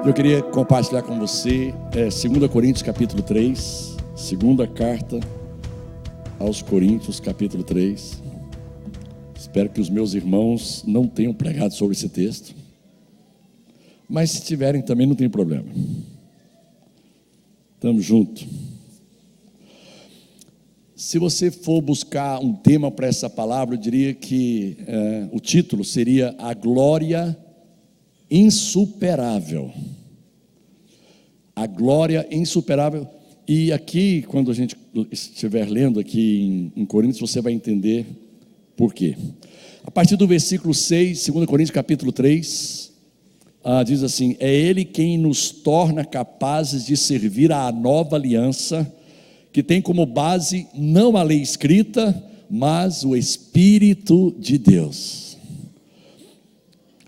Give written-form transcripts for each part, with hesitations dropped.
Eu queria compartilhar com você 2 Coríntios capítulo 3, segunda carta aos Coríntios capítulo 3. Espero que os meus irmãos não tenham pregado sobre esse texto, mas se tiverem também não tem problema. Estamos juntos. Se você for buscar um tema para essa palavra, eu diria que o título seria A Glória Insuperável. A glória insuperável. E aqui, quando a gente estiver lendo aqui em Coríntios, você vai entender por quê. A partir do versículo 6, 2 Coríntios capítulo 3, diz assim: é Ele quem nos torna capazes de servir à nova aliança, que tem como base não a lei escrita, mas o Espírito de Deus.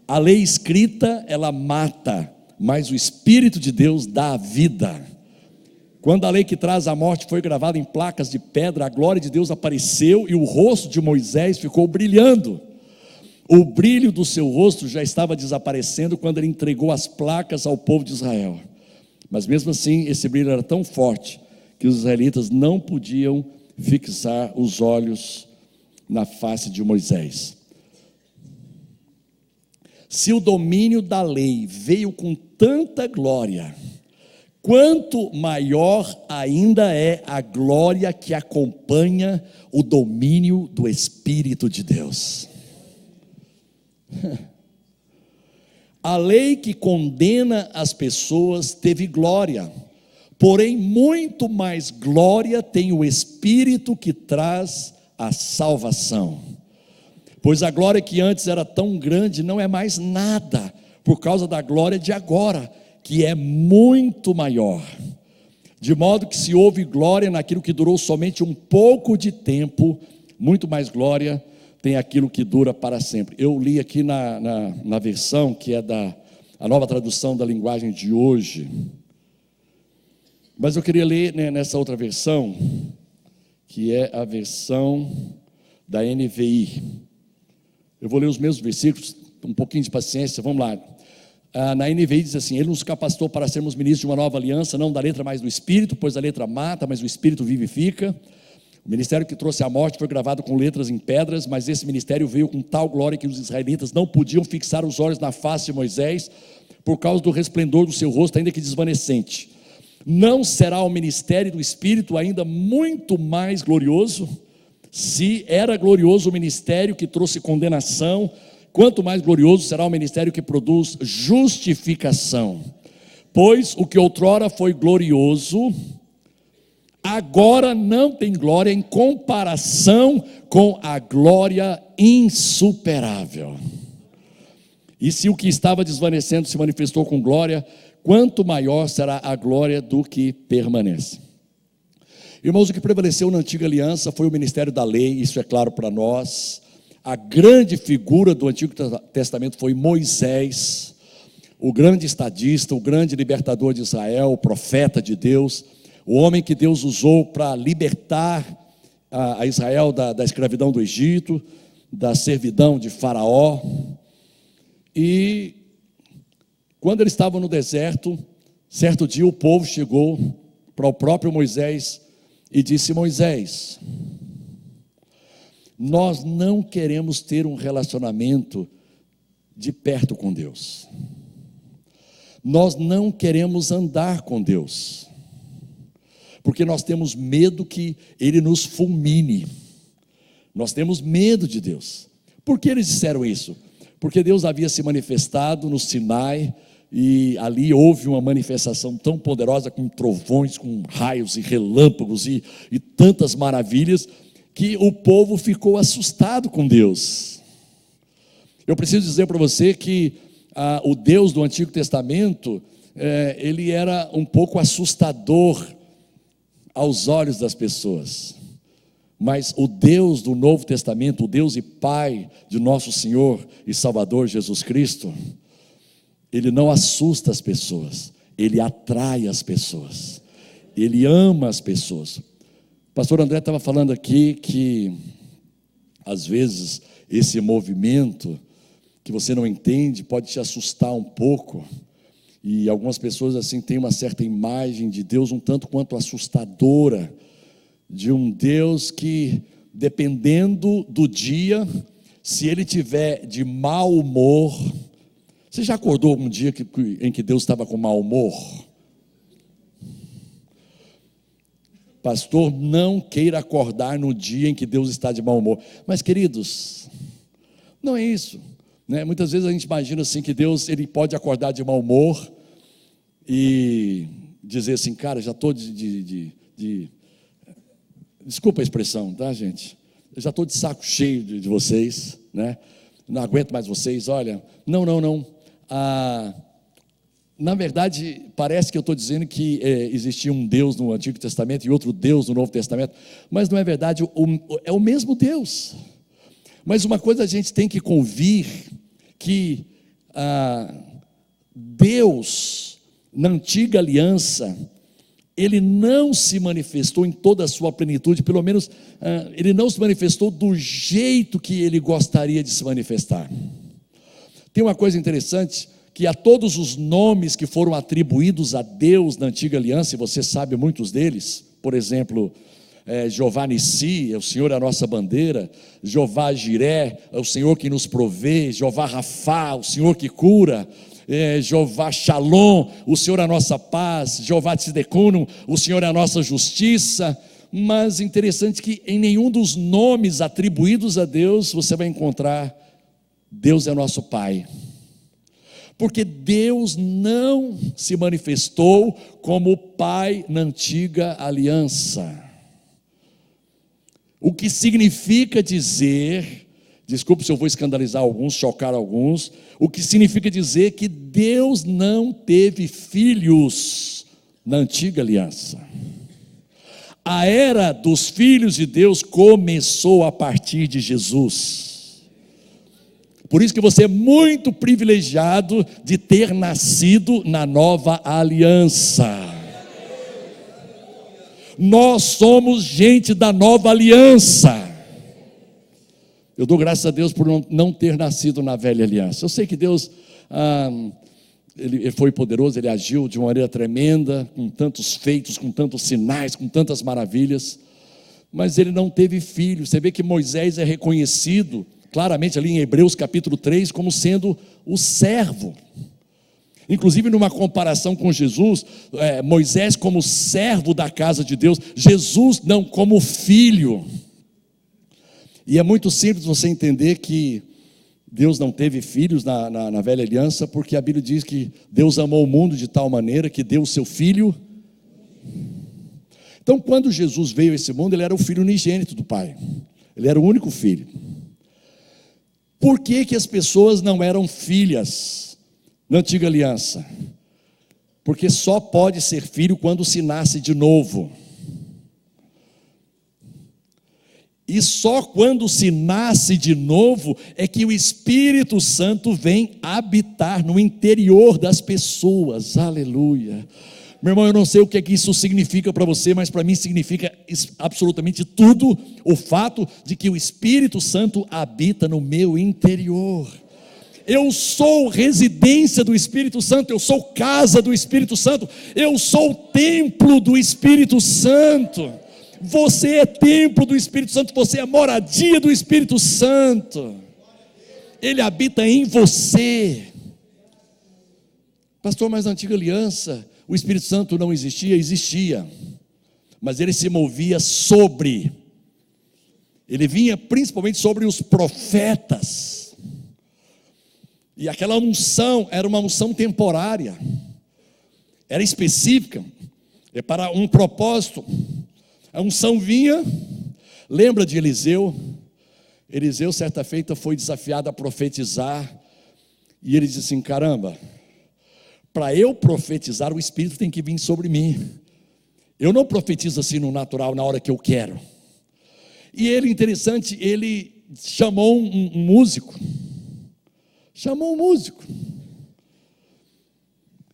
A lei escrita, ela mata, mas o Espírito de Deus dá a vida. Quando a lei que traz a morte foi gravada em placas de pedra, a glória de Deus apareceu e o rosto de Moisés ficou brilhando. O brilho do seu rosto já estava desaparecendo quando ele entregou as placas ao povo de Israel. Mas mesmo assim, esse brilho era tão forte que os israelitas não podiam fixar os olhos na face de Moisés. Se o domínio da lei veio com tanta glória, quanto maior ainda é a glória que acompanha o domínio do Espírito de Deus. A lei que condena as pessoas teve glória, porém muito mais glória tem o Espírito que traz a salvação. Pois a glória que antes era tão grande não é mais nada, por causa da glória de agora, que é muito maior. De modo que se houve glória naquilo que durou somente um pouco de tempo, muito mais glória tem aquilo que dura para sempre. Eu li aqui na versão que é a nova tradução da linguagem de hoje, mas eu queria ler nessa outra versão, que é a versão da NVI. Eu vou ler os mesmos versículos, um pouquinho de paciência, vamos lá. Na NVI diz assim: Ele nos capacitou para sermos ministros de uma nova aliança, não da letra, mas do Espírito, pois a letra mata, mas o Espírito vivifica. O ministério que trouxe a morte foi gravado com letras em pedras, mas esse ministério veio com tal glória que os israelitas não podiam fixar os olhos na face de Moisés, por causa do resplendor do seu rosto, ainda que desvanecente. Não será o ministério do Espírito ainda muito mais glorioso? Se era glorioso o ministério que trouxe condenação, quanto mais glorioso será o ministério que produz justificação. Pois o que outrora foi glorioso, agora não tem glória em comparação com a glória insuperável. E se o que estava desvanecendo se manifestou com glória, quanto maior será a glória do que permanece. Irmãos, o que prevaleceu na antiga aliança foi o ministério da lei, isso é claro para nós. A grande figura do Antigo Testamento foi Moisés, o grande estadista, o grande libertador de Israel, o profeta de Deus, o homem que Deus usou para libertar a Israel da escravidão do Egito, da servidão de Faraó. E quando eles estavam no deserto, certo dia o povo chegou para o próprio Moisés e disse: Moisés, nós não queremos ter um relacionamento de perto com Deus. Nós não queremos andar com Deus, porque nós temos medo que Ele nos fulmine. Nós temos medo de Deus. Por que eles disseram isso? Porque Deus havia se manifestado no Sinai, e ali houve uma manifestação tão poderosa, com trovões, com raios e relâmpagos e tantas maravilhas, que o povo ficou assustado com Deus. Eu preciso dizer para você que o Deus do Antigo Testamento, ele era um pouco assustador aos olhos das pessoas. Mas o Deus do Novo Testamento, o Deus e Pai de nosso Senhor e Salvador Jesus Cristo, Ele não assusta as pessoas, Ele atrai as pessoas, Ele ama as pessoas. O pastor André estava falando aqui que, às vezes, esse movimento que você não entende pode te assustar um pouco. E algumas pessoas assim têm uma certa imagem de Deus um tanto quanto assustadora, de um Deus que, dependendo do dia, se ele tiver de mau humor. Você já acordou algum dia em que Deus estava com mau humor? Pastor, não queira acordar no dia em que Deus está de mau humor. Mas, queridos, não é isso, né? Muitas vezes a gente imagina assim que Deus ele pode acordar de mau humor e dizer assim, cara, já estou desculpa a expressão, tá, gente? Eu já estou de saco cheio de vocês, né? Não aguento mais vocês, olha. Não. Na verdade, parece que eu estou dizendo que existia um Deus no Antigo Testamento e outro Deus no Novo Testamento, mas não é verdade, é o mesmo Deus. Mas uma coisa a gente tem que convir, que Deus, na antiga aliança, ele não se manifestou em toda a sua plenitude, pelo menos ele não se manifestou do jeito que ele gostaria de se manifestar. Tem uma coisa interessante, que a todos os nomes que foram atribuídos a Deus na antiga aliança, e você sabe muitos deles, por exemplo, Jeová Nissi, o Senhor é a nossa bandeira, Jeová Jiré, é o Senhor que nos provê, Jeová Rafá, o Senhor que cura, Jeová Shalom, o Senhor é a nossa paz, Jeová Tzedekunu, o Senhor é a nossa justiça. Mas interessante que em nenhum dos nomes atribuídos a Deus você vai encontrar Deus é nosso Pai. Porque Deus não se manifestou como Pai na antiga aliança. O que significa dizer, desculpe se eu vou escandalizar alguns, chocar alguns, o que significa dizer que Deus não teve filhos na antiga aliança. A era dos filhos de Deus começou a partir de Jesus. Por isso que você é muito privilegiado de ter nascido na nova aliança. Nós somos gente da nova aliança. Eu dou graças a Deus por não ter nascido na velha aliança. Eu sei que Deus, ele foi poderoso, Ele agiu de uma maneira tremenda, com tantos feitos, com tantos sinais, com tantas maravilhas, mas Ele não teve filho. Você vê que Moisés é reconhecido claramente ali em Hebreus capítulo 3 como sendo o servo. Inclusive numa comparação com Jesus, Moisés como servo da casa de Deus, Jesus não como filho. E é muito simples você entender que Deus não teve filhos na velha aliança, porque a Bíblia diz que Deus amou o mundo de tal maneira que deu o seu filho. Então quando Jesus veio a esse mundo, ele era o filho unigênito do Pai, ele era o único filho. Por que as pessoas não eram filhas na antiga aliança? Porque só pode ser filho quando se nasce de novo. E só quando se nasce de novo é que o Espírito Santo vem habitar no interior das pessoas. Aleluia. Meu irmão, eu não sei o que é que isso significa para você, mas para mim significa absolutamente tudo, o fato de que o Espírito Santo habita no meu interior. Eu sou residência do Espírito Santo, eu sou casa do Espírito Santo, eu sou o templo do Espírito Santo. Você é templo do Espírito Santo, você é moradia do Espírito Santo. Ele habita em você. Pastor, mas na antiga aliança o Espírito Santo não existia? Existia, mas ele se movia sobre, ele vinha principalmente sobre os profetas, e aquela unção era uma unção temporária, era específica, é para um propósito. A unção vinha, lembra de Eliseu? Eliseu certa feita foi desafiado a profetizar, e ele disse assim, caramba, para eu profetizar, o Espírito tem que vir sobre mim. Eu não profetizo assim no natural, na hora que eu quero. E ele, interessante, ele chamou um músico.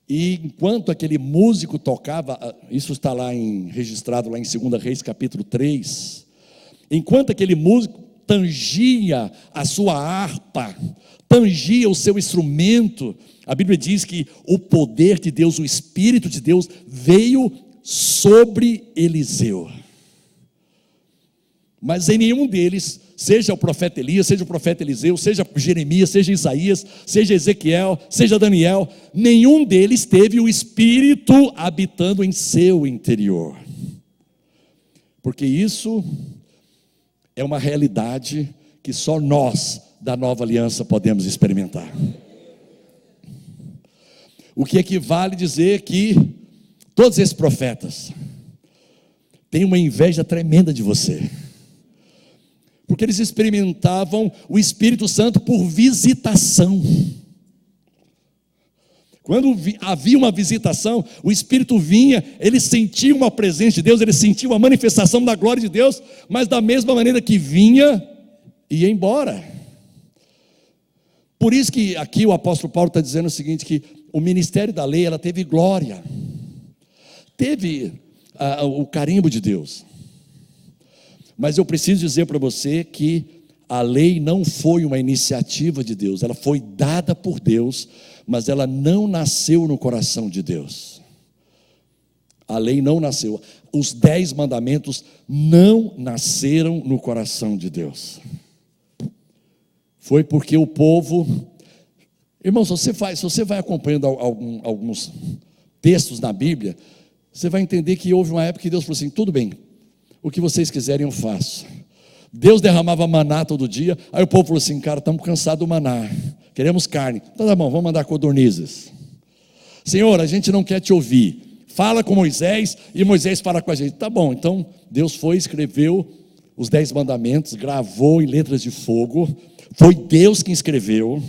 E enquanto aquele músico tocava, isso está lá registrado lá em 2 Reis capítulo 3. Enquanto aquele músico tangia a sua harpa, tangia o seu instrumento, a Bíblia diz que o poder de Deus, o Espírito de Deus veio sobre Eliseu. Mas em nenhum deles, seja o profeta Elias, seja o profeta Eliseu, seja Jeremias, seja Isaías, seja Ezequiel, seja Daniel, nenhum deles teve o Espírito habitando em seu interior. Porque isso é uma realidade que só nós, da nova aliança, podemos experimentar. O que equivale a dizer que todos esses profetas têm uma inveja tremenda de você. Porque eles experimentavam o Espírito Santo por visitação. Quando havia uma visitação, o Espírito vinha, eles sentiam uma presença de Deus, eles sentiam a manifestação da glória de Deus, mas da mesma maneira que vinha, ia embora. Por isso que aqui o apóstolo Paulo está dizendo o seguinte, que o ministério da lei, ela teve glória, teve o carimbo de Deus. Mas eu preciso dizer para você que a lei não foi uma iniciativa de Deus, ela foi dada por Deus, mas ela não nasceu no coração de Deus. A lei não nasceu, os 10 mandamentos não nasceram no coração de Deus. Foi porque o povo, irmãos, se você vai acompanhando alguns textos na Bíblia, você vai entender que houve uma época que Deus falou assim, tudo bem, o que vocês quiserem eu faço. Deus derramava maná todo dia, aí o povo falou assim, cara, estamos cansados do maná, queremos carne. Então tá bom, vamos mandar codornizes. Senhor, a gente não quer te ouvir, fala com Moisés, e Moisés fala com a gente. Tá bom, então Deus foi, escreveu os 10 mandamentos, gravou em letras de fogo, foi Deus quem escreveu,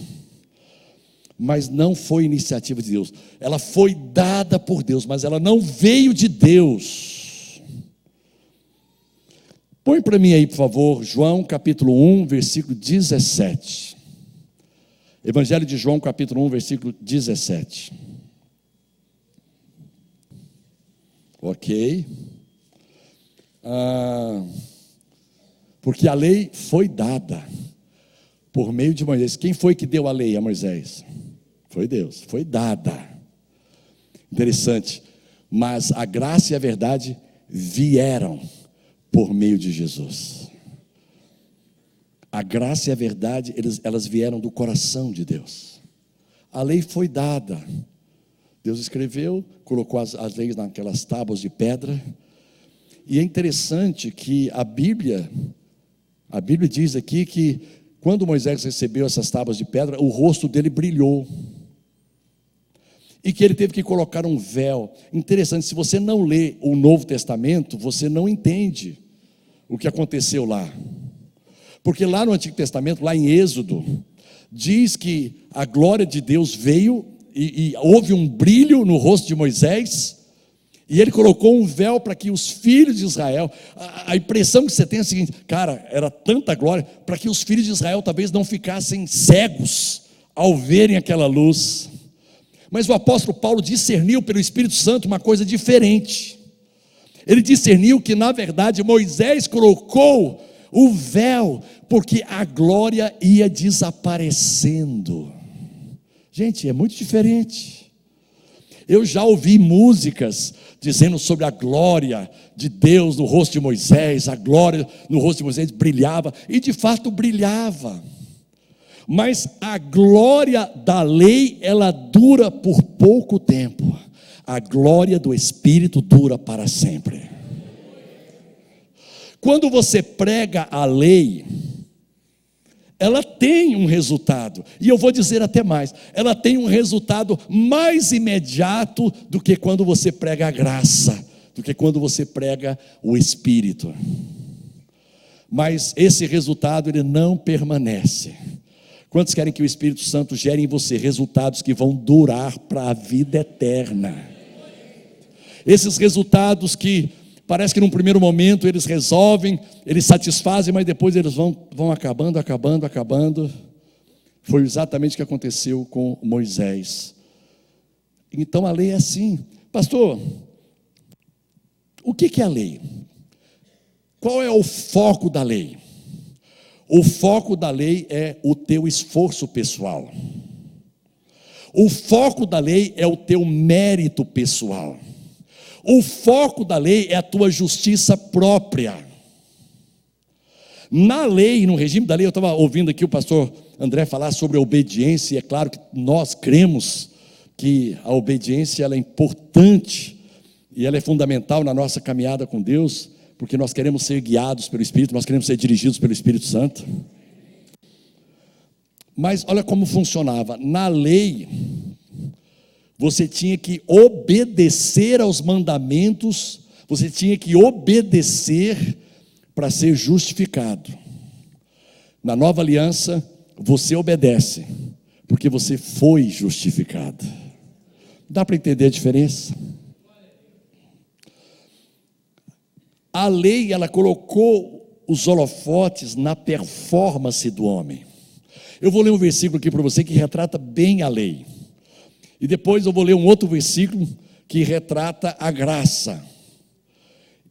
mas não foi iniciativa de Deus, ela foi dada por Deus, mas ela não veio de Deus. Põe para mim aí, por favor, João capítulo 1, versículo 17. Evangelho de João capítulo 1, versículo 17. Ok. Porque a lei foi dada por meio de Moisés. Quem foi que deu a lei a Moisés? Foi Deus, foi dada. Interessante. Mas a graça e a verdade vieram por meio de Jesus. A graça e a verdade, elas vieram do coração de Deus. A lei foi dada. Deus escreveu, colocou as leis naquelas tábuas de pedra. E é interessante que a Bíblia diz aqui que quando Moisés recebeu essas tábuas de pedra, o rosto dele brilhou. E que ele teve que colocar um véu. Interessante, se você não lê o Novo Testamento, você não entende o que aconteceu lá. Porque lá no Antigo Testamento, lá em Êxodo, diz que a glória de Deus veio e houve um brilho no rosto de Moisés, e ele colocou um véu para que os filhos de Israel, a impressão que você tem é a seguinte, cara, era tanta glória, para que os filhos de Israel talvez não ficassem cegos ao verem aquela luz. Mas o apóstolo Paulo discerniu pelo Espírito Santo uma coisa diferente. Ele discerniu que na verdade Moisés colocou o véu, porque a glória ia desaparecendo. Gente, é muito diferente. Eu já ouvi músicas dizendo sobre a glória de Deus no rosto de Moisés, a glória no rosto de Moisés brilhava, e de fato brilhava. Mas a glória da lei, ela dura por pouco tempo. A glória do Espírito dura para sempre. Quando você prega a lei, ela tem um resultado, e eu vou dizer até mais, ela tem um resultado mais imediato do que quando você prega a graça, do que quando você prega o Espírito. Mas esse resultado, ele não permanece. Quantos querem que o Espírito Santo gere em você resultados que vão durar para a vida eterna? Esses resultados que parece que num primeiro momento eles resolvem, eles satisfazem, mas depois eles vão acabando. Foi exatamente o que aconteceu com Moisés. Então a lei é assim. Pastor, o que é a lei? Qual é o foco da lei? O foco da lei é o teu esforço pessoal. O foco da lei é o teu mérito pessoal. O foco da lei é a tua justiça própria. Na lei, no regime da lei, eu estava ouvindo aqui o pastor André falar sobre a obediência, e é claro que nós cremos que a obediência ela é importante, e ela é fundamental na nossa caminhada com Deus, porque nós queremos ser guiados pelo Espírito, nós queremos ser dirigidos pelo Espírito Santo. Mas olha como funcionava. Na lei, você tinha que obedecer aos mandamentos, você tinha que obedecer para ser justificado. Na nova aliança, você obedece, porque você foi justificado. Dá para entender a diferença? A lei, ela colocou os holofotes na performance do homem. Eu vou ler um versículo aqui para você que retrata bem a lei. E depois eu vou ler um outro versículo que retrata a graça.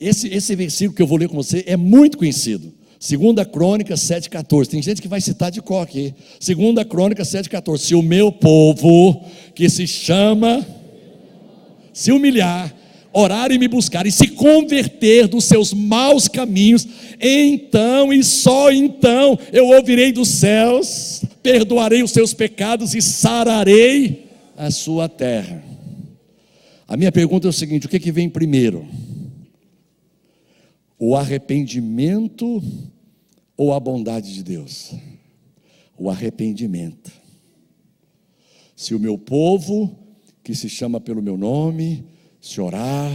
Esse versículo que eu vou ler com você é muito conhecido. 2 Crônicas 7,14. Tem gente que vai citar de cor aqui. 2 Crônicas 7,14. Se o meu povo, que se humilhar, orar e me buscar, e se converter dos seus maus caminhos, então e só então eu ouvirei dos céus, perdoarei os seus pecados e sararei a sua terra. A minha pergunta é o seguinte: o que vem primeiro? O arrependimento ou a bondade de Deus? O arrependimento. Se o meu povo, que se chama pelo meu nome, se orar,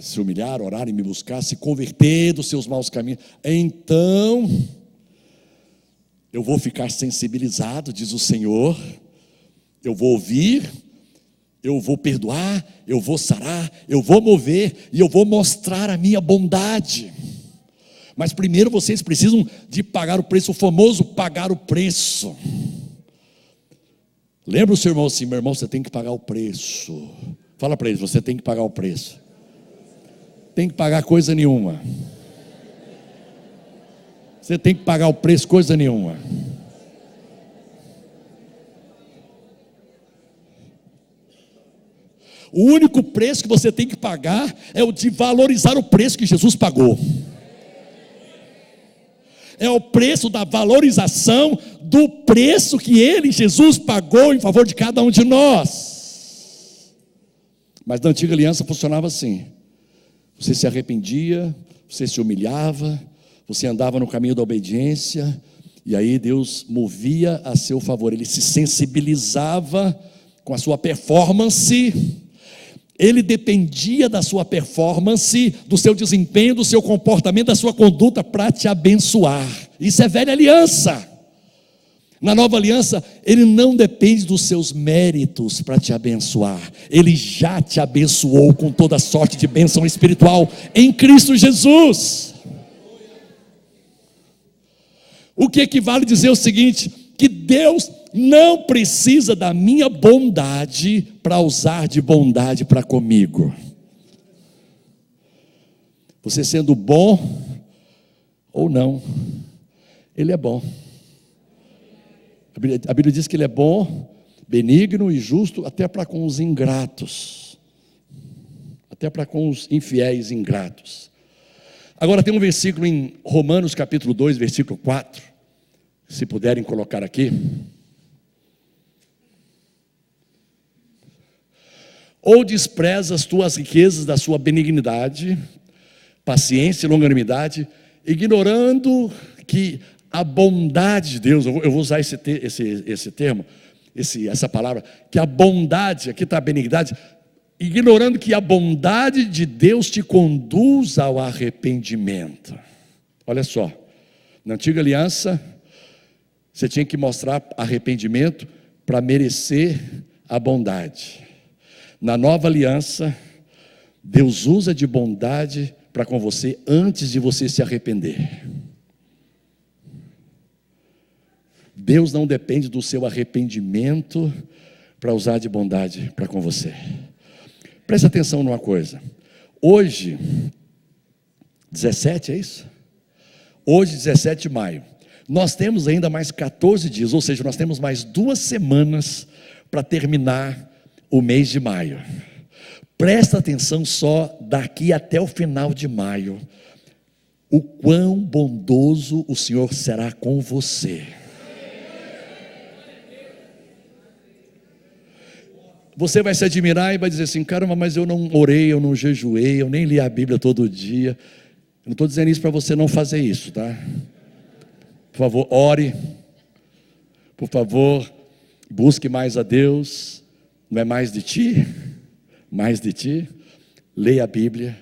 se humilhar, orar e me buscar, se converter dos seus maus caminhos, então eu vou ficar sensibilizado, diz o Senhor, eu vou ouvir, eu vou perdoar, eu vou sarar, eu vou mover e eu vou mostrar a minha bondade. Mas primeiro vocês precisam de pagar o preço, o famoso pagar o preço. Lembra o seu irmão assim: meu irmão, você tem que pagar o preço. Fala para eles: você tem que pagar o preço. Tem que pagar coisa nenhuma. Você tem que pagar o preço, coisa nenhuma. O único preço que você tem que pagar é o de valorizar o preço que Jesus pagou. É o preço da valorização do preço que Ele, Jesus, pagou em favor de cada um de nós. Mas na antiga aliança funcionava assim: você se arrependia, você se humilhava, você andava no caminho da obediência, e aí Deus movia a seu favor, Ele se sensibilizava com a sua performance. Ele dependia da sua performance, do seu desempenho, do seu comportamento, da sua conduta para te abençoar. Isso é velha aliança. Na nova aliança, Ele não depende dos seus méritos para te abençoar. Ele já te abençoou com toda sorte de bênção espiritual em Cristo Jesus. O que equivale a dizer o seguinte: que Deus não precisa da minha bondade para usar de bondade para comigo. Você sendo bom ou não, Ele é bom. A Bíblia diz que Ele é bom, benigno e justo até para com os ingratos, até para com os infiéis ingratos. Agora tem um versículo em Romanos capítulo 2, versículo 4, se puderem colocar aqui. Ou desprezas tu as riquezas da sua benignidade, paciência e longanimidade, ignorando que a bondade de Deus, eu vou usar esse termo, essa palavra, que a bondade, aqui está a benignidade, ignorando que a bondade de Deus te conduz ao arrependimento. Olha só, na antiga aliança, você tinha que mostrar arrependimento para merecer a bondade. Na nova aliança, Deus usa de bondade para com você antes de você se arrepender. Deus não depende do seu arrependimento para usar de bondade para com você. Preste atenção numa coisa. Hoje, 17 é isso? Hoje, 17 de maio, Nós temos ainda mais 14 dias, ou seja, nós temos mais 2 semanas para terminar o mês de maio. Presta atenção só daqui até o final de maio, o quão bondoso o Senhor será com você. Você vai se admirar e vai dizer assim: caramba, mas eu não orei, eu não jejuei, eu nem li a Bíblia todo dia. Eu não estou dizendo isso para você não fazer isso, tá? Por favor, ore. Por favor, busque mais a Deus. Não é mais de ti, mais de ti. Leia a Bíblia.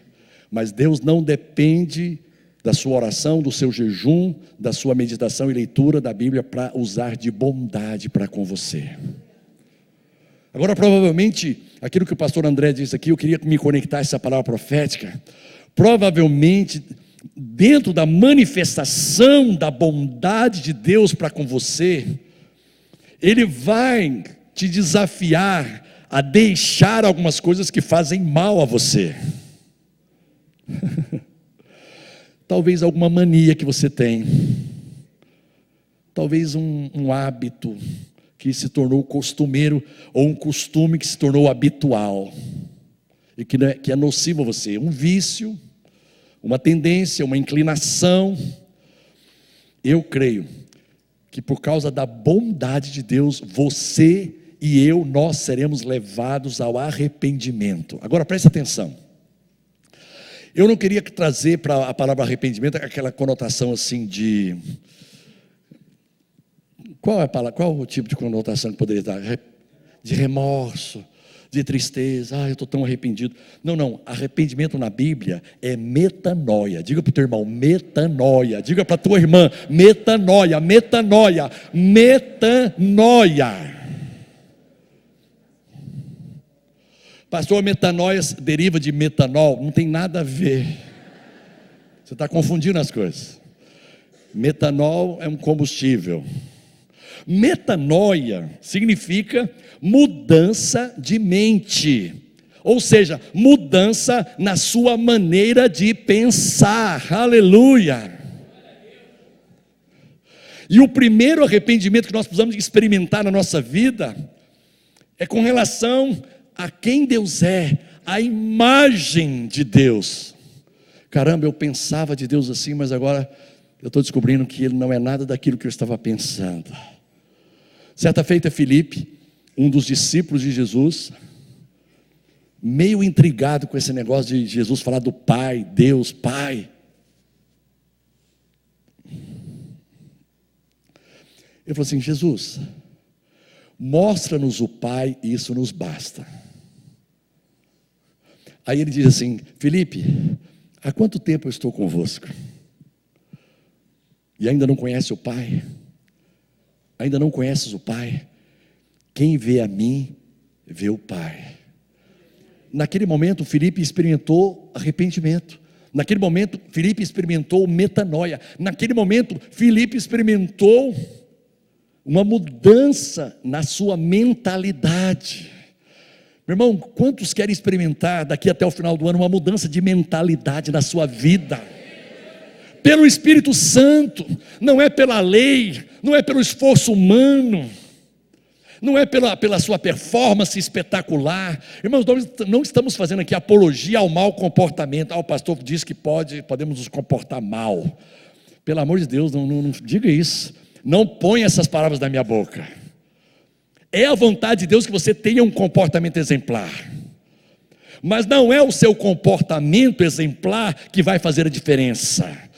Mas Deus não depende da sua oração, do seu jejum, da sua meditação e leitura da Bíblia para usar de bondade para com você. Agora, provavelmente, aquilo que o pastor André disse aqui, eu queria me conectar a essa palavra profética. Provavelmente, dentro da manifestação da bondade de Deus para com você, Ele vai te desafiar a deixar algumas coisas que fazem mal a você. Talvez alguma mania que você tem, talvez um hábito que se tornou costumeiro, ou um costume que se tornou habitual, e que é nocivo a você, um vício, uma tendência, uma inclinação. Eu creio que por causa da bondade de Deus, você e eu, nós seremos levados ao arrependimento. Agora preste atenção, eu não queria trazer para a palavra arrependimento aquela conotação assim de... Qual é a palavra, qual o tipo de conotação que poderia dar? De remorso, de tristeza. Eu estou tão arrependido. Não, arrependimento na Bíblia é metanoia. Diga para o teu irmão, metanoia. Diga para a tua irmã, metanoia. Pastor, metanoia deriva de metanol. Não tem nada a ver. Você está confundindo as coisas. Metanol é um combustível. Metanoia significa mudança de mente, ou seja, mudança na sua maneira de pensar. Aleluia! E o primeiro arrependimento que nós precisamos experimentar na nossa vida é com relação a quem Deus é, a imagem de Deus. Caramba, eu pensava de Deus assim, mas agora eu estou descobrindo que Ele não é nada daquilo que eu estava pensando. Certa feita, Filipe, um dos discípulos de Jesus, meio intrigado com esse negócio de Jesus falar do Pai, Deus, Pai. Ele falou assim: Jesus, mostra-nos o Pai e isso nos basta. Aí ele diz assim: Filipe, há quanto tempo eu estou convosco? E ainda não conhece o Pai? Ainda não conheces o Pai? Quem vê a mim, vê o Pai. Naquele momento, Filipe experimentou arrependimento. Naquele momento, Filipe experimentou metanoia. Naquele momento, Filipe experimentou uma mudança na sua mentalidade. Meu irmão, quantos querem experimentar daqui até o final do ano uma mudança de mentalidade na sua vida? Pelo Espírito Santo, não é pela lei, não é pelo esforço humano, não é pela sua performance espetacular. Irmãos, nós não estamos fazendo aqui apologia ao mau comportamento. O pastor diz que podemos nos comportar mal. Pelo amor de Deus, não diga isso. Não ponha essas palavras na minha boca. É a vontade de Deus que você tenha um comportamento exemplar, mas não é o seu comportamento exemplar que vai fazer a diferença.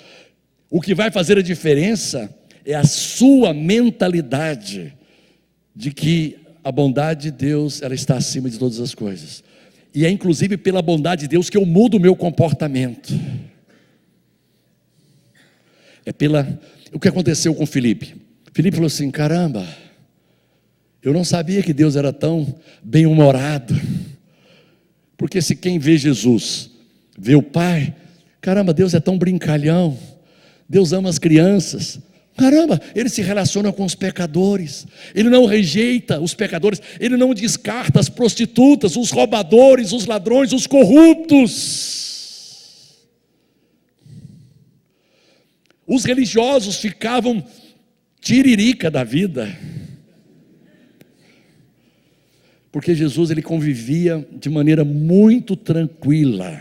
O que vai fazer a diferença é a sua mentalidade de que a bondade de Deus, ela está acima de todas as coisas. E é inclusive pela bondade de Deus que eu mudo o meu comportamento. O que aconteceu com Filipe? Filipe falou assim: caramba, eu não sabia que Deus era tão bem-humorado. Porque se quem vê Jesus, vê o Pai, caramba, Deus é tão brincalhão. Deus ama as crianças. Caramba, Ele se relaciona com os pecadores. Ele não rejeita os pecadores. Ele não descarta as prostitutas, os roubadores, os ladrões, os corruptos. Os religiosos ficavam tiririca da vida. Porque Jesus, ele convivia de maneira muito tranquila.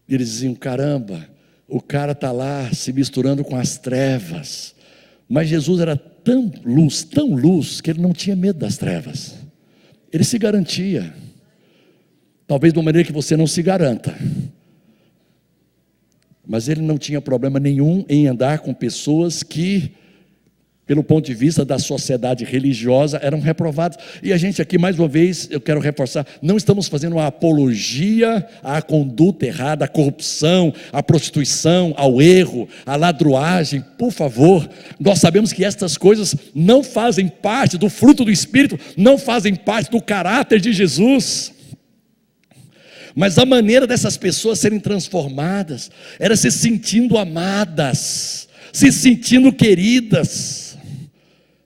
E eles diziam: caramba, o cara está lá se misturando com as trevas. Mas Jesus era tão luz, que ele não tinha medo das trevas. Ele se garantia. Talvez de uma maneira que você não se garanta. Mas ele não tinha problema nenhum em andar com pessoas que, pelo ponto de vista da sociedade religiosa, eram reprovados. E a gente aqui, mais uma vez, eu quero reforçar, não estamos fazendo uma apologia à conduta errada, à corrupção, à prostituição, ao erro, à ladruagem. Por favor, nós sabemos que estas coisas não fazem parte do fruto do Espírito, não fazem parte do caráter de Jesus. Mas a maneira dessas pessoas serem transformadas era se sentindo amadas, se sentindo queridas,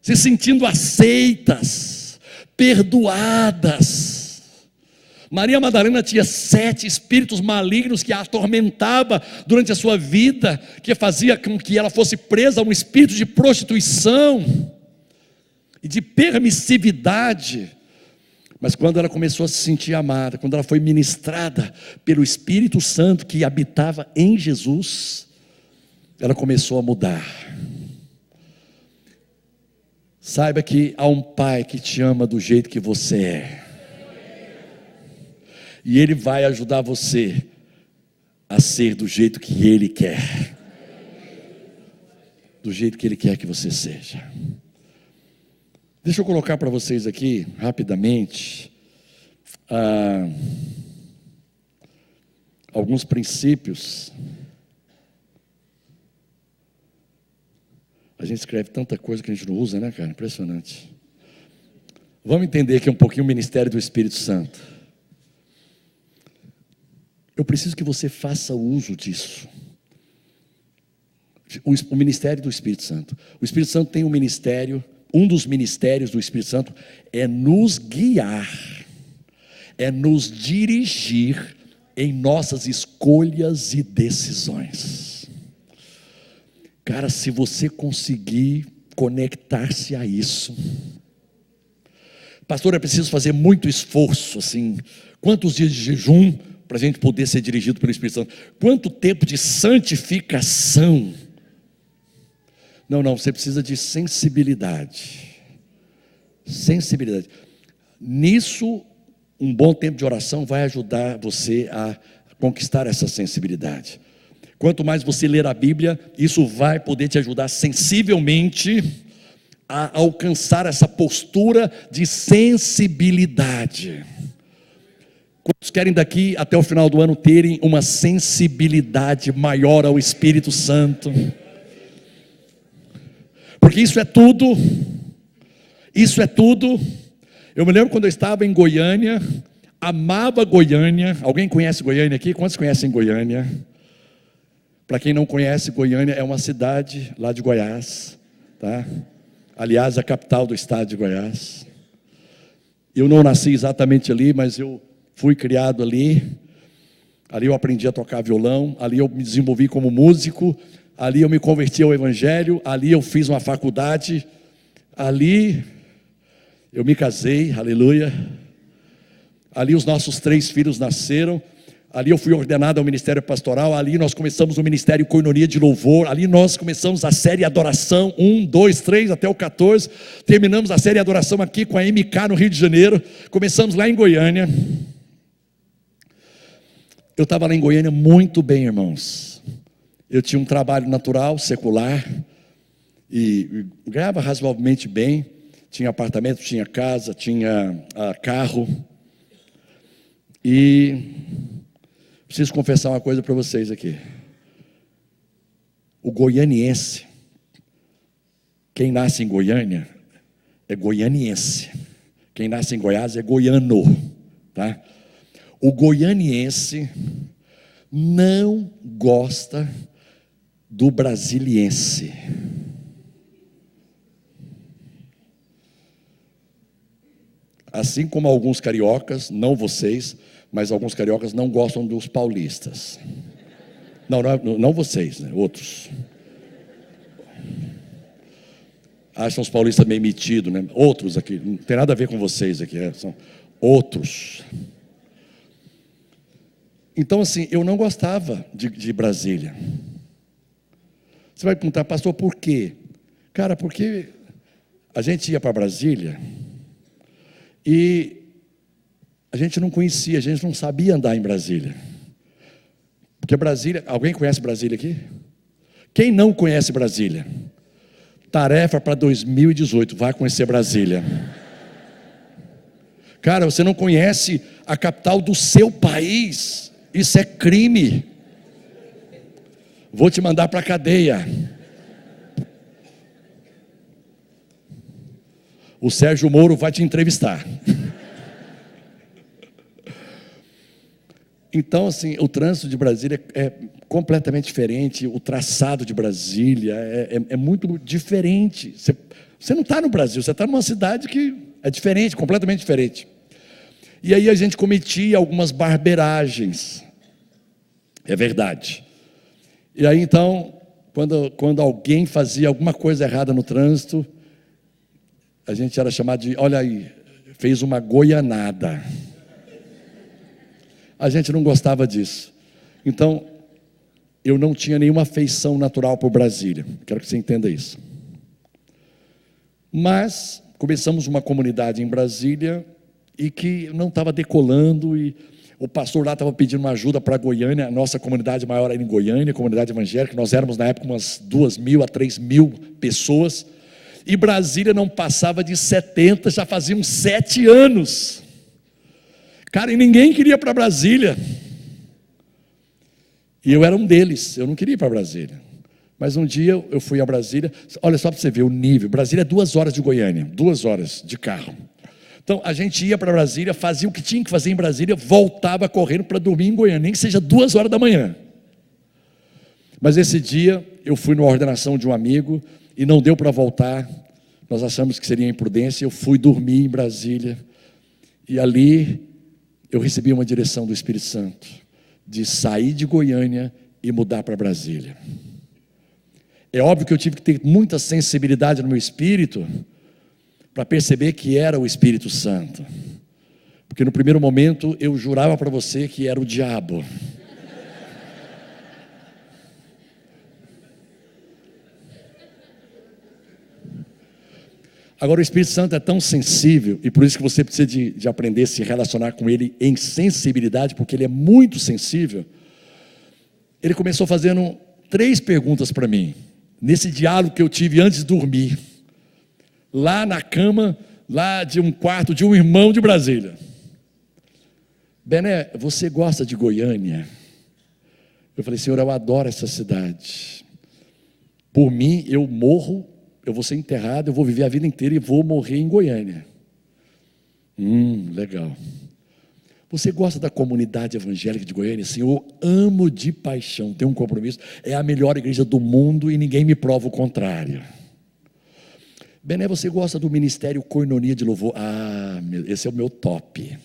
se sentindo aceitas, perdoadas. Maria Madalena tinha 7 espíritos malignos que a atormentava durante a sua vida, que fazia com que ela fosse presa a um espírito de prostituição e de permissividade. Mas quando ela começou a se sentir amada, quando ela foi ministrada pelo Espírito Santo que habitava em Jesus, ela começou a mudar. Saiba que há um Pai que te ama do jeito que você é. E Ele vai ajudar você a ser do jeito que Ele quer. Do jeito que Ele quer que você seja. Deixa eu colocar para vocês aqui, rapidamente, alguns princípios. A gente escreve tanta coisa que a gente não usa, né, cara? Impressionante. Vamos entender aqui um pouquinho o ministério do Espírito Santo. Eu preciso que você faça uso disso. O ministério do Espírito Santo. O Espírito Santo tem um ministério. Um dos ministérios do Espírito Santo é nos guiar, é nos dirigir em nossas escolhas e decisões. Cara, se você conseguir conectar-se a isso, pastor, é preciso fazer muito esforço, assim, quantos dias de jejum para a gente poder ser dirigido pelo Espírito Santo? Quanto tempo de santificação? Não, você precisa de sensibilidade. Sensibilidade. Nisso, um bom tempo de oração vai ajudar você a conquistar essa sensibilidade. Quanto mais você ler a Bíblia, isso vai poder te ajudar sensivelmente a alcançar essa postura de sensibilidade. Quantos querem daqui até o final do ano terem uma sensibilidade maior ao Espírito Santo? Porque isso é tudo. Eu me lembro quando eu estava em Goiânia, amava Goiânia. Alguém conhece Goiânia aqui? Quantos conhecem Goiânia? Para quem não conhece, Goiânia é uma cidade lá de Goiás, tá? Aliás, a capital do estado de Goiás. Eu não nasci exatamente ali, mas eu fui criado ali. Ali eu aprendi a tocar violão, ali eu me desenvolvi como músico. Ali eu me converti ao Evangelho, ali eu fiz uma faculdade, ali eu me casei, aleluia. Ali os nossos 3 filhos nasceram, ali eu fui ordenado ao ministério pastoral, ali nós começamos o ministério Koinonia de Louvor, ali nós começamos a série Adoração, 1, 2, 3 até o 14, terminamos a série Adoração aqui com a MK no Rio de Janeiro, começamos lá em Goiânia. Eu estava lá em Goiânia muito bem, irmãos. Eu tinha um trabalho natural, secular, e ganhava razoavelmente bem. Tinha apartamento, tinha casa, tinha carro. E preciso confessar uma coisa para vocês aqui. O goianiense, quem nasce em Goiânia, é goianiense. Quem nasce em Goiás é goiano, tá? O goianiense não gosta do brasiliense. Assim como alguns cariocas, não vocês, mas alguns cariocas não gostam dos paulistas. Não vocês, né? Outros. acham os paulistas meio metidos, né? Outros aqui, não tem nada a ver com vocês aqui, são outros. Então, assim, eu não gostava de Brasília. Você vai perguntar, pastor, por quê? Cara, porque a gente ia para Brasília e a gente não conhecia, a gente não sabia andar em Brasília. Porque Brasília, alguém conhece Brasília aqui? Quem não conhece Brasília? Tarefa para 2018, vai conhecer Brasília. Cara, você não conhece a capital do seu país, isso é crime. Vou te mandar para a cadeia. O Sérgio Moro vai te entrevistar. Então, assim, o trânsito de Brasília é completamente diferente, o traçado de Brasília é muito diferente. Você não está no Brasil, você está numa cidade que é diferente, completamente diferente. E aí a gente cometia algumas barbeiragens, é verdade. E aí então, quando alguém fazia alguma coisa errada no trânsito, a gente era chamado de, olha aí, fez uma goianada. A gente não gostava disso. Então, eu não tinha nenhuma afeição natural por Brasília. Quero que você entenda isso. Mas começamos uma comunidade em Brasília e que não estava decolando, e o pastor lá estava pedindo uma ajuda para Goiânia. A nossa comunidade maior era em Goiânia, comunidade evangélica. Nós éramos na época umas 2.000 a 3.000 pessoas. E Brasília não passava de 70, já faziam 7 anos. Cara, e ninguém queria ir para Brasília. E eu era um deles, eu não queria ir para Brasília. Mas um dia eu fui a Brasília, olha só para você ver o nível. Brasília é 2 horas de Goiânia, 2 horas de carro. Então a gente ia para Brasília, fazia o que tinha que fazer em Brasília, voltava correndo para dormir em Goiânia, nem que seja 2 horas da manhã. Mas esse dia eu fui numa ordenação de um amigo e não deu para voltar. Nós achamos que seria imprudência, eu fui dormir em Brasília. E ali eu recebi uma direção do Espírito Santo, de sair de Goiânia e mudar para Brasília. É óbvio que eu tive que ter muita sensibilidade no meu espírito, para perceber que era o Espírito Santo. Porque no primeiro momento eu jurava para você que era o diabo. Agora o Espírito Santo é tão sensível, e por isso que você precisa de aprender a se relacionar com Ele em sensibilidade, porque Ele é muito sensível. Ele começou fazendo 3 perguntas para mim, nesse diálogo que eu tive antes de dormir, lá na cama, lá de um quarto de um irmão de Brasília. Bené, você gosta de Goiânia? Eu falei, Senhor, eu adoro essa cidade. Por mim, eu morro, eu vou ser enterrado, eu vou viver a vida inteira e vou morrer em Goiânia. Legal. Você gosta da comunidade evangélica de Goiânia? Sim, eu amo de paixão, tenho um compromisso. É a melhor igreja do mundo e ninguém me prova o contrário. Bené, você gosta do ministério Koinonia de Louvor? Esse é o meu top.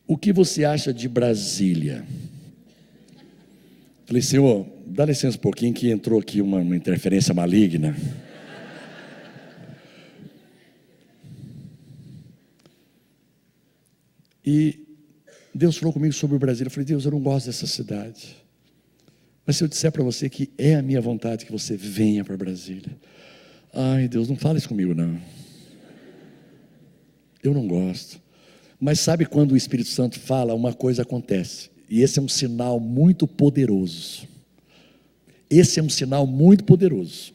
O que você acha de Brasília? Falei, Senhor, dá licença um pouquinho que entrou aqui uma interferência maligna. E Deus falou comigo sobre o Brasil. Eu falei, Deus, eu não gosto dessa cidade. Mas se eu disser para você que é a minha vontade que você venha para Brasília. Ai, Deus, não fala isso comigo, não. Eu não gosto. Mas sabe quando o Espírito Santo fala, uma coisa acontece. E esse é um sinal muito poderoso. Esse é um sinal muito poderoso.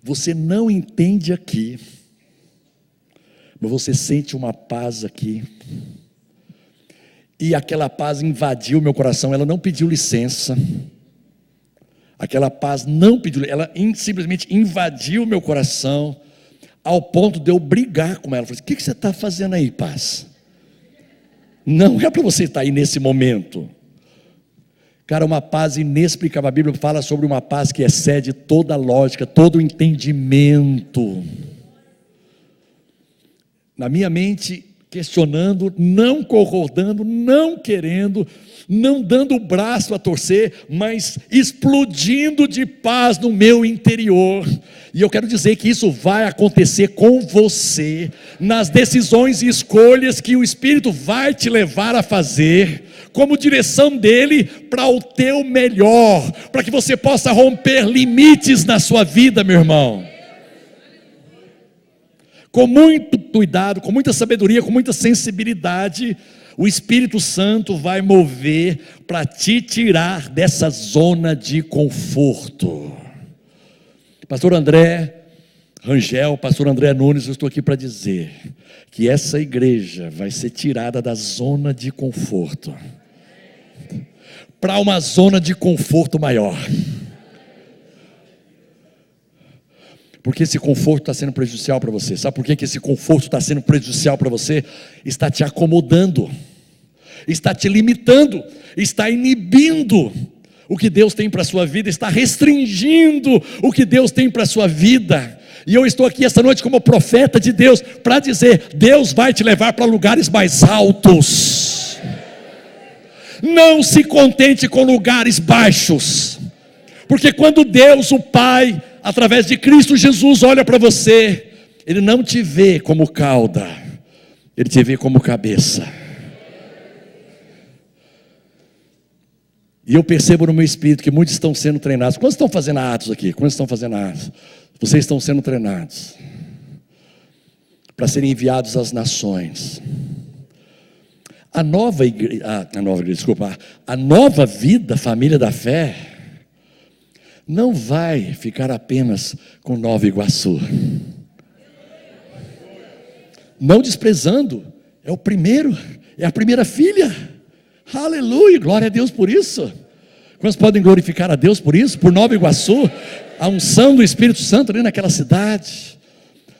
Você não entende aqui, mas você sente uma paz aqui. E aquela paz invadiu meu coração, ela não pediu licença. Aquela paz não pediu, ela simplesmente invadiu meu coração, ao ponto de eu brigar com ela. Eu falei, o que você está fazendo aí, paz? Não é para você estar aí nesse momento. Cara, uma paz inexplicável. A Bíblia fala sobre uma paz que excede toda a lógica, todo o entendimento. Na minha mente, questionando, não concordando, não querendo, não dando o braço a torcer, mas explodindo de paz no meu interior. E eu quero dizer que isso vai acontecer com você, nas decisões e escolhas que o Espírito vai te levar a fazer, como direção dele para o teu melhor, para que você possa romper limites na sua vida, meu irmão. Com muito cuidado, com muita sabedoria, com muita sensibilidade, o Espírito Santo vai mover para te tirar dessa zona de conforto. Pastor André Rangel, pastor André Nunes, eu estou aqui para dizer que essa igreja vai ser tirada da zona de conforto para uma zona de conforto maior. Porque esse conforto está sendo prejudicial para você. Sabe por que esse conforto está sendo prejudicial para você? Está te acomodando, está te limitando, está inibindo o que Deus tem para a sua vida, está restringindo o que Deus tem para a sua vida. E eu estou aqui esta noite como profeta de Deus, para dizer, Deus vai te levar para lugares mais altos. Não se contente com lugares baixos, porque quando Deus, o Pai, através de Cristo Jesus, olha para você, Ele não te vê como cauda, Ele te vê como cabeça. E eu percebo no meu espírito que muitos estão sendo treinados. Quantos estão fazendo atos aqui? Quantos estão fazendo atos? Vocês estão sendo treinados para serem enviados às nações. A nova vida, família da fé, não vai ficar apenas com Nova Iguaçu. Não desprezando, é a primeira filha. Aleluia, glória a Deus por isso. Quantos podem glorificar a Deus por isso? Por Nova Iguaçu, a unção do Espírito Santo ali naquela cidade.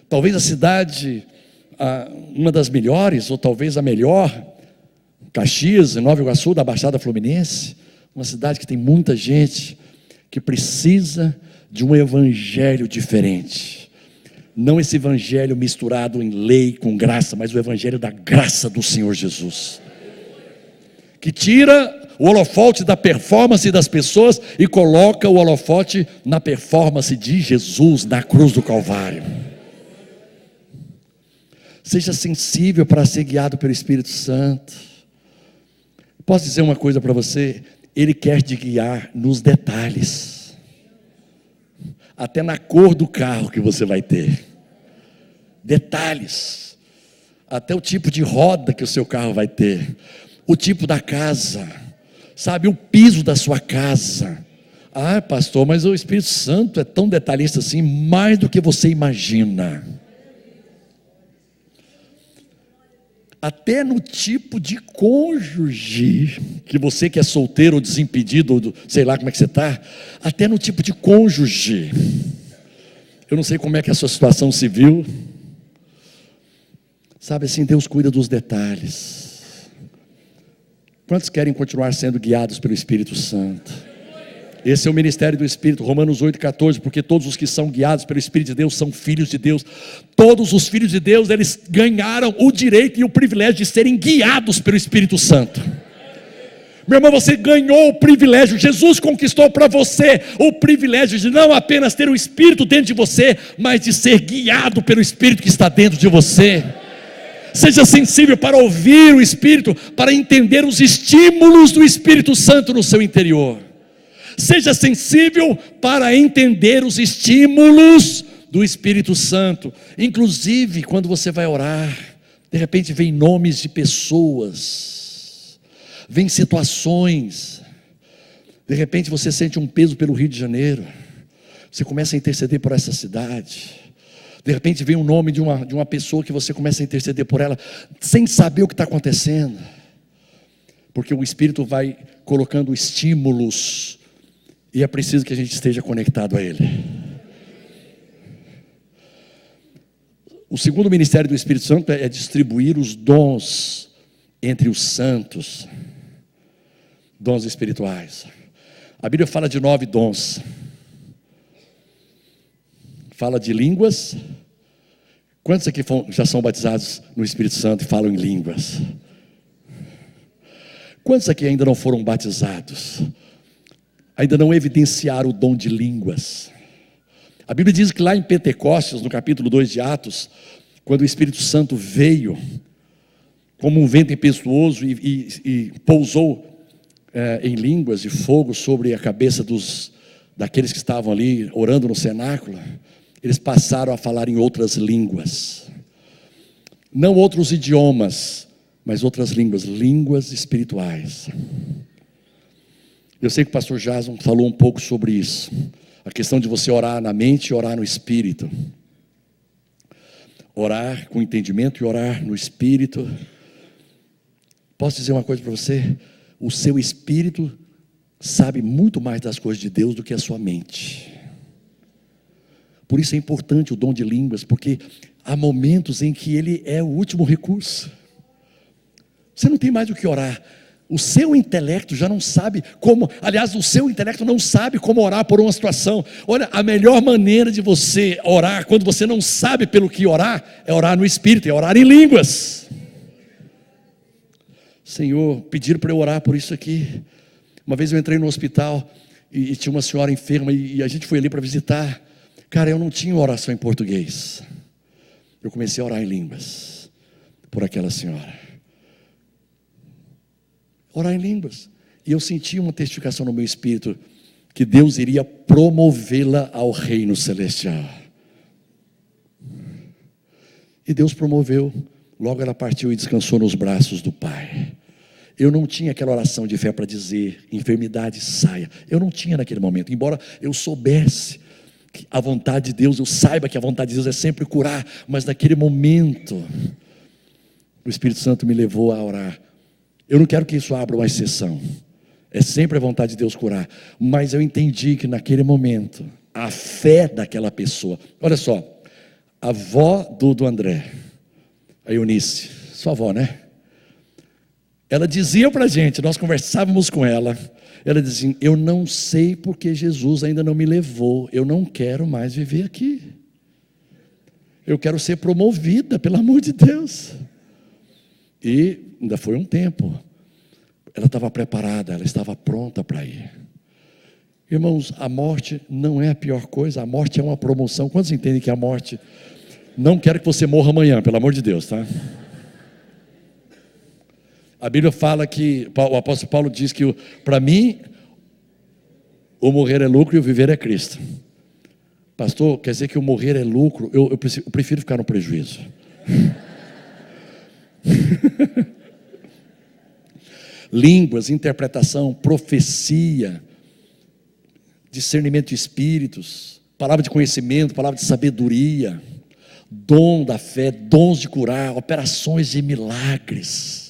Talvez a cidade, uma das melhores, ou talvez a melhor, Caxias, Nova Iguaçu, da Baixada Fluminense. Uma cidade que tem muita gente que precisa de um evangelho diferente. Não esse evangelho misturado em lei com graça, mas o evangelho da graça do Senhor Jesus, que tira o holofote da performance das pessoas e coloca o holofote na performance de Jesus na cruz do Calvário. Seja sensível para ser guiado pelo Espírito Santo. Posso dizer uma coisa para você? Ele quer te guiar nos detalhes, até na cor do carro que você vai ter, detalhes, até o tipo de roda que o seu carro vai ter, o tipo da casa, sabe, o piso da sua casa. Ah, pastor, mas o Espírito Santo é tão detalhista assim, mais do que você imagina. Até no tipo de cônjuge, que você que é solteiro ou desimpedido, ou sei lá como é que você está, até no tipo de cônjuge. Eu não sei como é que é a sua situação civil. Sabe assim, Deus cuida dos detalhes. Quantos querem continuar sendo guiados pelo Espírito Santo? Esse é o ministério do Espírito, Romanos 8,14, porque todos os que são guiados pelo Espírito de Deus são filhos de Deus. Todos os filhos de Deus, eles ganharam o direito e o privilégio de serem guiados pelo Espírito Santo. Meu irmão, você ganhou o privilégio, Jesus conquistou para você o privilégio de não apenas ter o Espírito dentro de você, mas de ser guiado pelo Espírito que está dentro de você. Seja sensível para ouvir o Espírito, para entender os estímulos do Espírito Santo no seu interior. Seja sensível para entender os estímulos do Espírito Santo. Inclusive, quando você vai orar, de repente vem nomes de pessoas, vem situações. De repente você sente um peso pelo Rio de Janeiro. Você começa a interceder por essa cidade. De repente vem o nome de uma pessoa que você começa a interceder por ela, sem saber o que está acontecendo. Porque o Espírito vai colocando estímulos, e é preciso que a gente esteja conectado a Ele. O segundo ministério do Espírito Santo é distribuir os dons entre os santos, dons espirituais. A Bíblia fala de 9 dons. Fala de línguas, Quantos aqui já são batizados no Espírito Santo e falam em línguas? Quantos aqui ainda não foram batizados? Ainda não evidenciaram o dom de línguas? A Bíblia diz que lá em Pentecostes, no capítulo 2 de Atos, quando o Espírito Santo veio como um vento impetuoso e pousou em línguas de fogo sobre a cabeça daqueles que estavam ali orando no cenáculo, eles passaram a falar em outras línguas, não outros idiomas, mas outras línguas, línguas espirituais. Eu sei que o pastor Jason falou um pouco sobre isso, a questão de você orar na mente e orar no espírito, orar com entendimento e orar no espírito. Posso dizer uma coisa para você? O seu espírito sabe muito mais das coisas de Deus do que a sua mente. Por isso é importante o dom de línguas, porque há momentos em que ele é o último recurso. Você não tem mais o que orar. O seu intelecto já não sabe como, aliás, o seu intelecto não sabe como orar por uma situação. Olha, a melhor maneira de você orar, quando você não sabe pelo que orar, é orar no Espírito, é orar em línguas. Senhor, pediram para eu orar por isso aqui. Uma vez eu entrei no hospital e tinha uma senhora enferma e a gente foi ali para visitar. Cara, eu não tinha oração em português. Eu comecei a orar em línguas por aquela senhora. Orar em línguas. E eu senti uma testificação no meu espírito que Deus iria promovê-la ao reino celestial. E Deus promoveu. Logo ela partiu e descansou nos braços do Pai. Eu não tinha aquela oração de fé para dizer, enfermidade saia. Eu não tinha naquele momento, embora eu soubesse que a vontade de Deus, eu saiba que a vontade de Deus é sempre curar, mas naquele momento, o Espírito Santo me levou a orar. Eu não quero que isso abra uma exceção, é sempre a vontade de Deus curar, mas eu entendi que naquele momento, a fé daquela pessoa, olha só, a avó do André, a Eunice, sua avó, né? Ela dizia para a gente, nós conversávamos com ela, ela dizia, eu não sei porque Jesus ainda não me levou, eu não quero mais viver aqui, eu quero ser promovida, pelo amor de Deus. E ainda foi um tempo, ela estava preparada, ela estava pronta para ir. Irmãos, a morte não é a pior coisa, a morte é uma promoção. Quantos entendem que a morte, não quero que você morra amanhã, pelo amor de Deus, tá? A Bíblia fala que, o apóstolo Paulo diz que para mim, o morrer é lucro e o viver é Cristo. Pastor, quer dizer que o morrer é lucro? Eu prefiro ficar no prejuízo. Línguas, interpretação, profecia, discernimento de espíritos, palavra de conhecimento, palavra de sabedoria, dom da fé, dons de curar, operações de milagres.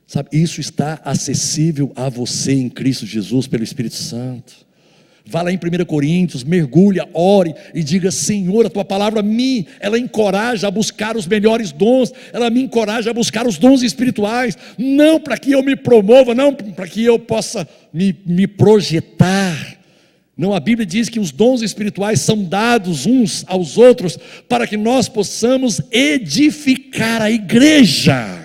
Sabe, isso está acessível a você em Cristo Jesus pelo Espírito Santo. Vá lá em 1 Coríntios, mergulha, ore e diga, Senhor, a tua palavra ela encoraja a buscar os melhores dons, ela me encoraja a buscar os dons espirituais, não para que eu me promova, não para que eu possa me projetar. Não, a Bíblia diz que os dons espirituais são dados uns aos outros para que nós possamos edificar a igreja.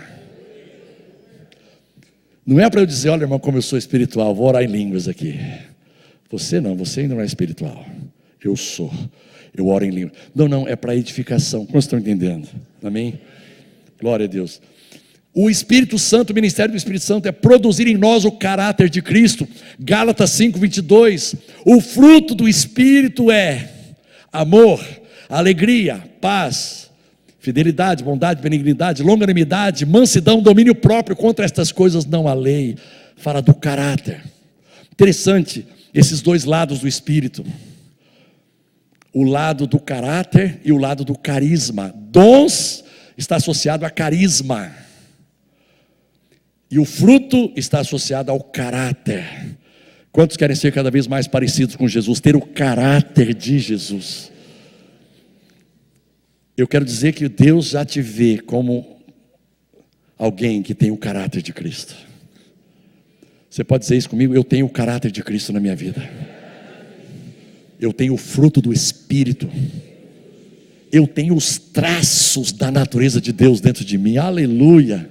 Não é para eu dizer, olha irmão, como eu sou espiritual, vou orar em línguas aqui. Você não, você ainda não é espiritual. Eu sou, eu oro em línguas. Não, é para edificação. Como estão entendendo? Amém? Glória a Deus. O Espírito Santo, o ministério do Espírito Santo é produzir em nós o caráter de Cristo. Gálatas 5:22. O fruto do Espírito é amor, alegria, paz, fidelidade, bondade, benignidade, longanimidade, mansidão, domínio próprio. Contra estas coisas não há lei. Fala do caráter. Interessante, esses dois lados do Espírito. O lado do caráter e o lado do carisma. Dons está associado a carisma. E o fruto está associado ao caráter. Quantos querem ser cada vez mais parecidos com Jesus? Ter o caráter de Jesus. Eu quero dizer que Deus já te vê como alguém que tem o caráter de Cristo. Você pode dizer isso comigo? Eu tenho o caráter de Cristo na minha vida. Eu tenho o fruto do Espírito. eu tenho os traços da natureza de Deus dentro de mim. Aleluia.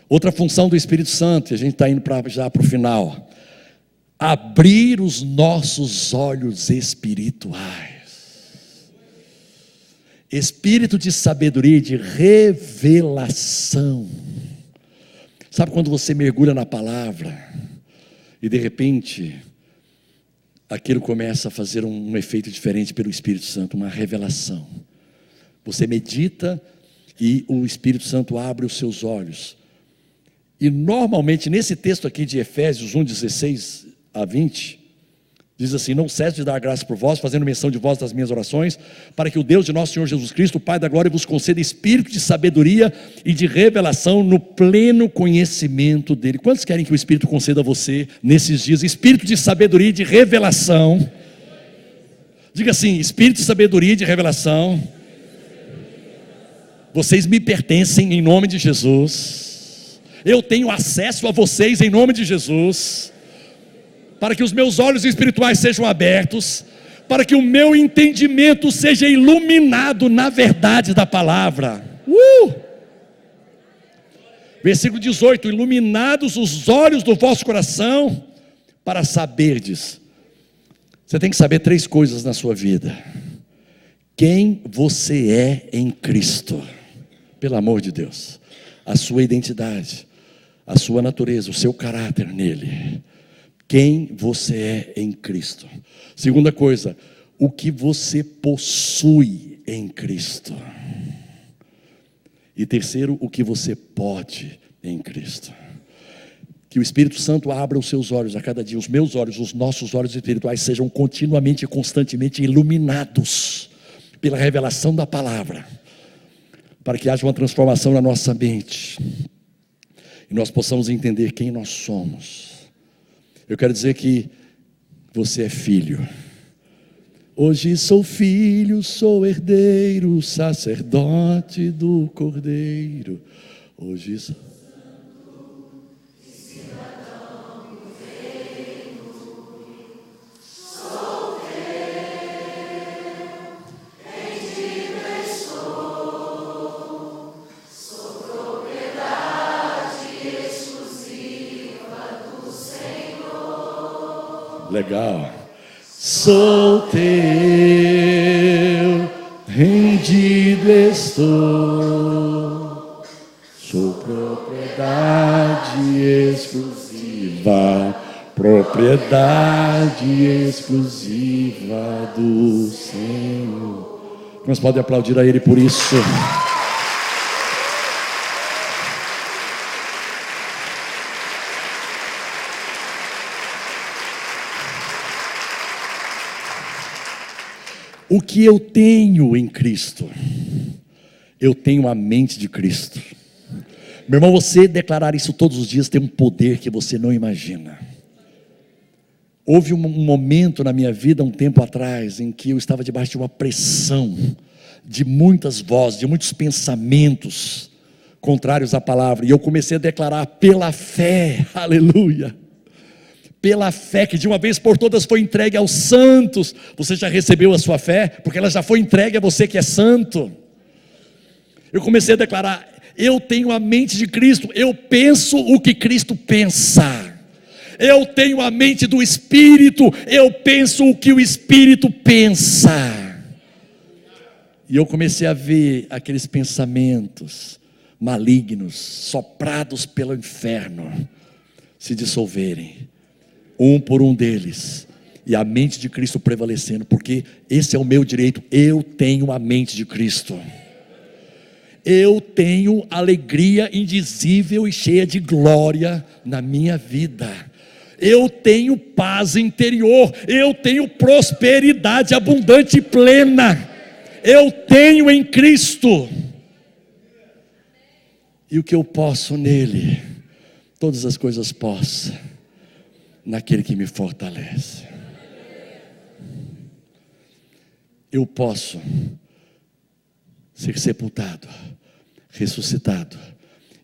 Outra função do Espírito Santo, e a gente está indo já para o final: abrir os nossos olhos espirituais. Espírito de sabedoria e de revelação. Sabe quando você mergulha na palavra e de repente aquilo começa a fazer um efeito diferente pelo Espírito Santo, uma revelação. Você medita e o Espírito Santo abre os seus olhos. E normalmente nesse texto aqui de Efésios 1, 16 a 20, diz assim: não cesse de dar graça por vós, fazendo menção de vós das minhas orações, para que o Deus de nosso Senhor Jesus Cristo, o Pai da glória, vos conceda espírito de sabedoria e de revelação no pleno conhecimento dele. Quantos querem que o Espírito conceda a você nesses dias espírito de sabedoria e de revelação? Diga assim: espírito de sabedoria e de revelação. Vocês me pertencem em nome de Jesus. Eu tenho acesso a vocês em nome de Jesus, para que os meus olhos espirituais sejam abertos, para que o meu entendimento seja iluminado na verdade da palavra. Versículo 18: iluminados os olhos do vosso coração, para saberdes. Você tem que saber 3 coisas na sua vida: quem você é em Cristo, pelo amor de Deus, a sua identidade, a sua natureza, o seu caráter nele. Quem você é em Cristo. Segunda coisa, o que você possui em Cristo. E terceiro, o que você pode em Cristo. Que o Espírito Santo abra os seus olhos a cada dia, os meus olhos, os nossos olhos espirituais sejam continuamente e constantemente iluminados pela revelação da palavra, para que haja uma transformação na nossa mente e nós possamos entender quem nós somos. Eu quero dizer que você é filho. Hoje sou filho, sou herdeiro, sacerdote do Cordeiro. Hoje sou cidadão do reino. Sou teu, rendido estou. Sou propriedade exclusiva do Senhor. Legal. Sou teu, rendido estou, sou propriedade exclusiva do Senhor. Nós podemos aplaudir a Ele por isso. O que eu tenho em Cristo? Eu tenho a mente de Cristo. Meu irmão, você declarar isso todos os dias tem um poder que você não imagina. Houve um momento na minha vida, um tempo atrás, em que eu estava debaixo de uma pressão, de muitas vozes, de muitos pensamentos contrários à palavra, e eu comecei a declarar pela fé, aleluia, pela fé que de uma vez por todas foi entregue aos santos. Você já recebeu a sua fé? Porque ela já foi entregue a você que é santo. Eu comecei a declarar: eu tenho a mente de Cristo, eu penso o que Cristo pensa. Eu tenho a mente do Espírito, eu penso o que o Espírito pensa. E eu comecei a ver aqueles pensamentos malignos, soprados pelo inferno, se dissolverem, um por um deles, e a mente de Cristo prevalecendo, porque esse é o meu direito. Eu tenho a mente de Cristo. Eu tenho alegria indizível e cheia de glória na minha vida. Eu tenho paz interior. Eu tenho prosperidade abundante e plena. Eu tenho em Cristo. E o que eu posso nele, todas as coisas posso naquele que me fortalece. Eu posso ser sepultado, ressuscitado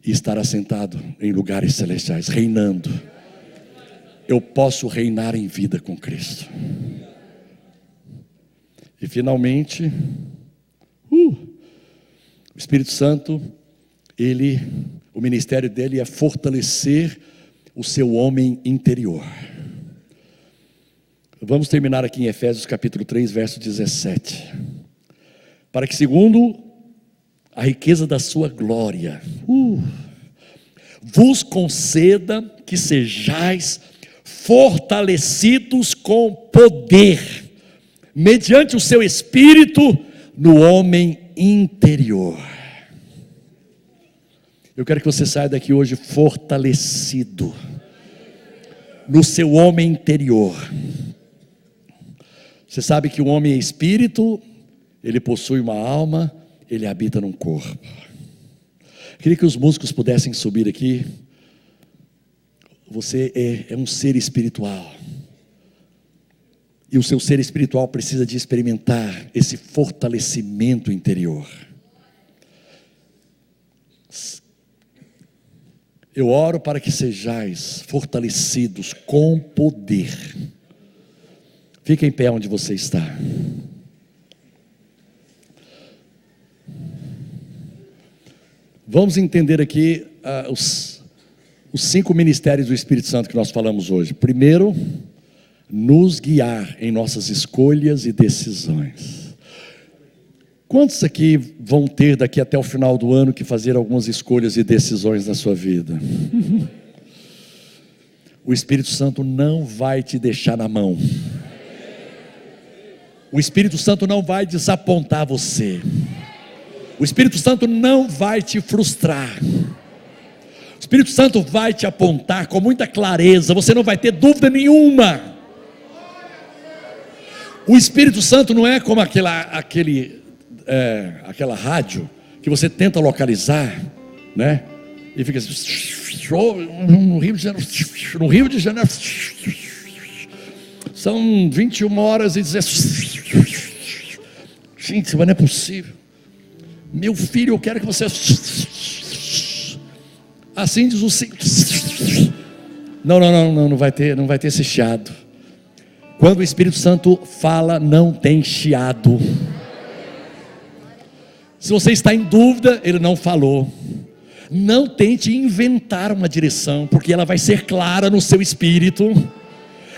e estar assentado em lugares celestiais, reinando. Eu posso reinar em vida com Cristo. E finalmente, o Espírito Santo, o ministério dele é fortalecer o seu homem interior. Vamos terminar aqui em Efésios capítulo 3, verso 17. Para que segundo a riqueza da sua glória, vos conceda que sejais fortalecidos com poder, mediante o seu Espírito, no homem interior. Eu quero que você saia daqui hoje fortalecido, no seu homem interior. Você sabe que o homem é espírito, ele possui uma alma, ele habita num corpo. Queria que os músicos pudessem subir aqui. Você é um ser espiritual. E o seu ser espiritual precisa de experimentar esse fortalecimento interior. Eu oro para que sejais fortalecidos com poder. Fique em pé onde você está. Vamos entender aqui os 5 ministérios do Espírito Santo que nós falamos hoje. Primeiro, nos guiar em nossas escolhas e decisões. Quantos aqui vão ter daqui até o final do ano que fazer algumas escolhas e decisões na sua vida? O Espírito Santo não vai te deixar na mão. O Espírito Santo não vai desapontar você. O Espírito Santo não vai te frustrar. O Espírito Santo vai te apontar com muita clareza. Você não vai ter dúvida nenhuma. O Espírito Santo não é como aquela rádio que você tenta localizar, né? E fica assim, no Rio de Janeiro, são 21 horas e 17. Gente, mas não é possível. Meu filho, eu quero que você assim diz o Senhor. Não vai ter esse chiado. Quando o Espírito Santo fala, não tem chiado. Se você está em dúvida, ele não falou. Não tente inventar uma direção, porque ela vai ser clara no seu espírito.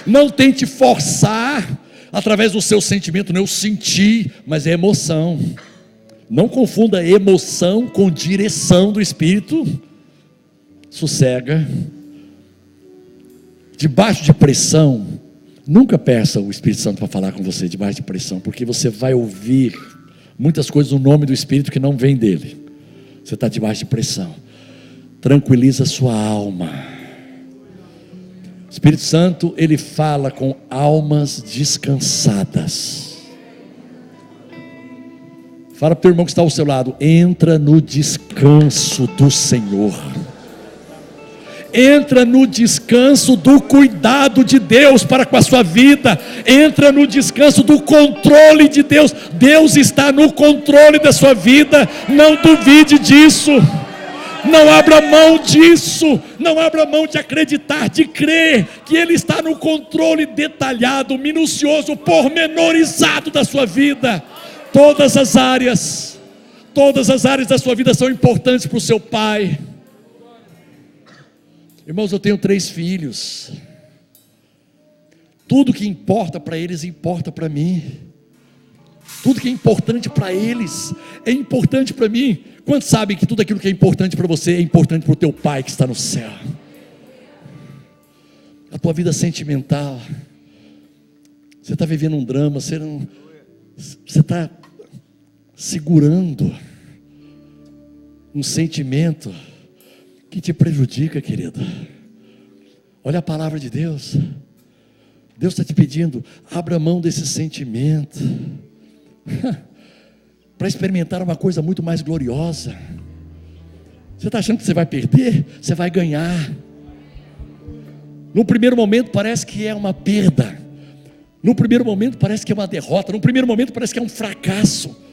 Não tente forçar através do seu sentimento. Não, eu senti, mas é emoção. Não confunda emoção com direção do Espírito. Sossega. Debaixo de pressão, nunca peça o Espírito Santo para falar com você debaixo de pressão, porque você vai ouvir muitas coisas no nome do Espírito que não vem dele. Você está debaixo de pressão. Tranquiliza a sua alma. O Espírito Santo, ele fala com almas descansadas. Fala para o teu irmão que está ao seu lado: entra no descanso do Senhor. Entra no descanso do cuidado de Deus para com a sua vida. Entra no descanso do controle de Deus. Deus está no controle da sua vida. Não duvide disso. Não abra mão disso. Não abra mão de acreditar, de crer que Ele está no controle detalhado, minucioso, pormenorizado da sua vida. Todas as áreas da sua vida são importantes para o seu pai. Irmãos, eu tenho 3 filhos. Tudo que importa para eles, importa para mim. Tudo que é importante para eles, é importante para mim. Quantos sabem que tudo aquilo que é importante para você, é importante para o teu pai que está no céu? A tua vida sentimental, você está vivendo um drama, você está segurando um sentimento que te prejudica, querido. Olha a palavra de Deus. Deus está te pedindo: abra mão desse sentimento para experimentar uma coisa muito mais gloriosa. Você está achando que você vai perder? Você vai ganhar. No primeiro momento parece que é uma perda. No primeiro momento parece que é uma derrota. No primeiro momento parece que é um fracasso.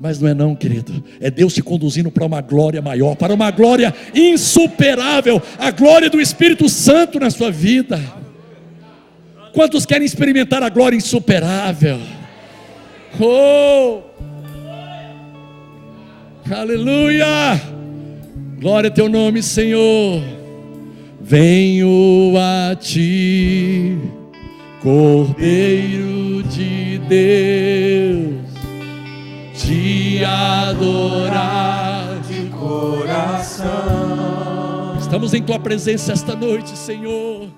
Mas não é não, querido. É Deus te conduzindo para uma glória maior, para uma glória insuperável, a glória do Espírito Santo na sua vida. Quantos querem experimentar a glória insuperável? Oh! Aleluia! Glória a teu nome, Senhor. Venho a ti, Cordeiro de Deus, te adorar de coração. Estamos em tua presença esta noite, Senhor.